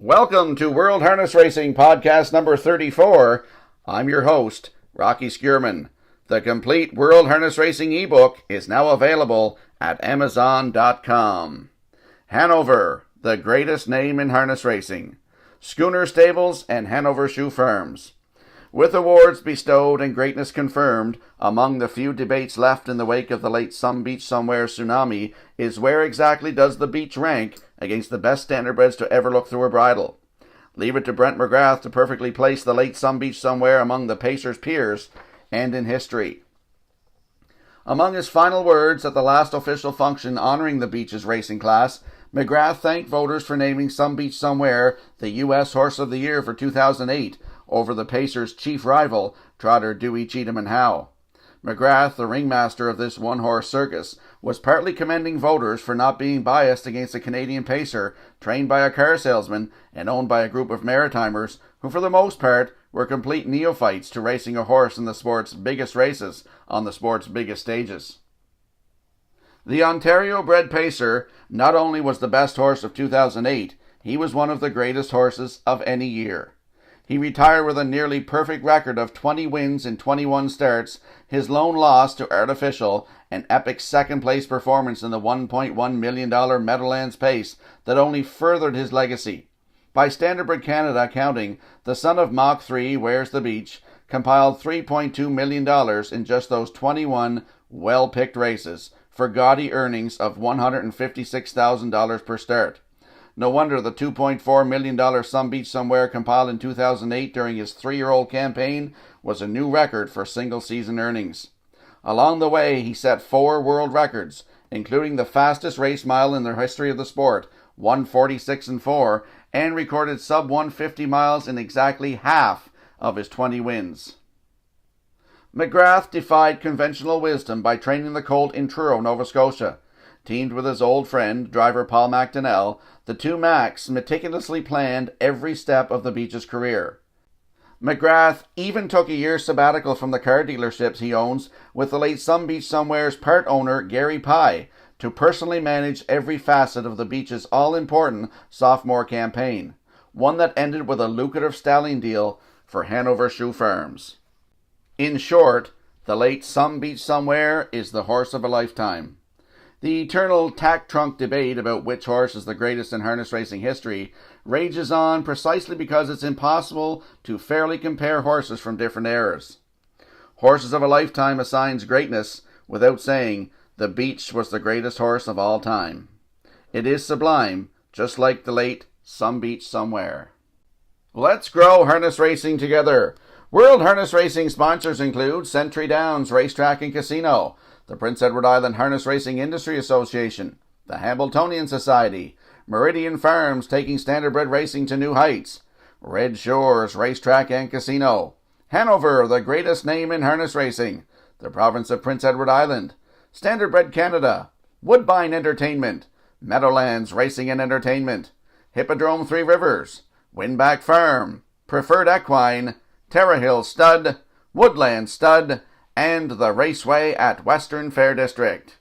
Welcome to World Harness Racing Podcast number 34. I'm your host, Rocky Skierman. The complete World Harness Racing ebook is now available at Amazon.com. Hanover, the greatest name in harness racing. Schooner Stables and Hanover Shoe Firms. With awards bestowed and greatness confirmed, among the few debates left in the wake of the late Some Beach Somewhere tsunami is where exactly does the beach rank against the best standardbreds to ever look through a bridle. Leave it to Brent McGrath to perfectly place the late Some Beach Somewhere among the Pacers' peers and in history. Among his final words at the last official function honoring the beach's racing class, McGrath thanked voters for naming Some Beach Somewhere the U.S. Horse of the Year for 2008 over the Pacers' chief rival, trotter Dewey Cheatham and Howe. McGrath, the ringmaster of this one-horse circus, was partly commending voters for not being biased against a Canadian pacer trained by a car salesman and owned by a group of Maritimers who, for the most part, were complete neophytes to racing a horse in the sport's biggest races on the sport's biggest stages. The Ontario-bred pacer not only was the best horse of 2008, he was one of the greatest horses of any year. He retired with a nearly perfect record of 20 wins in 21 starts, his lone loss to Artificial, an epic second-place performance in the $1.1 million Meadowlands Pace that only furthered his legacy. By Standardbred Canada accounting, the son of Mach 3, Where's the Beach, compiled $3.2 million in just those 21 well-picked races, for gaudy earnings of $156,000 per start. No wonder the $2.4 million Some Beach Somewhere compiled in 2008 during his 3-year-old campaign was a new record for single-season earnings. Along the way, he set 4 world records, including the fastest race mile in the history of the sport, 1:46.4, and recorded sub-150 miles in exactly half of his 20 wins. McGrath defied conventional wisdom by training the colt in Truro, Nova Scotia. Teamed with his old friend, driver Paul McDonnell, the two Macs meticulously planned every step of the Beach's career. McGrath even took a year's sabbatical from the car dealerships he owns with the late Some Beach Somewhere's part owner, Gary Pye, to personally manage every facet of the Beach's all-important sophomore campaign, one that ended with a lucrative stallion deal for Hanover Shoe Firms. In short, the late Some Beach Somewhere is the horse of a lifetime. The eternal tack trunk debate about which horse is the greatest in harness racing history rages on precisely because it's impossible to fairly compare horses from different eras. Horses of a Lifetime assigns greatness without saying the Beach was the greatest horse of all time. It is sublime, just like the late Some Beach Somewhere. Let's grow harness racing together. World Harness Racing sponsors include Century Downs Racetrack and Casino, the Prince Edward Island Harness Racing Industry Association, the Hambletonian Society, Meridian Farms taking standardbred racing to new heights, Red Shores Racetrack and Casino, Hanover, the greatest name in harness racing, the province of Prince Edward Island, Standardbred Canada, Woodbine Entertainment, Meadowlands Racing and Entertainment, Hippodrome Three Rivers, Winback Farm, Preferred Equine, Terra Hill Stud, Woodland Stud, and the Raceway at Western Fair District.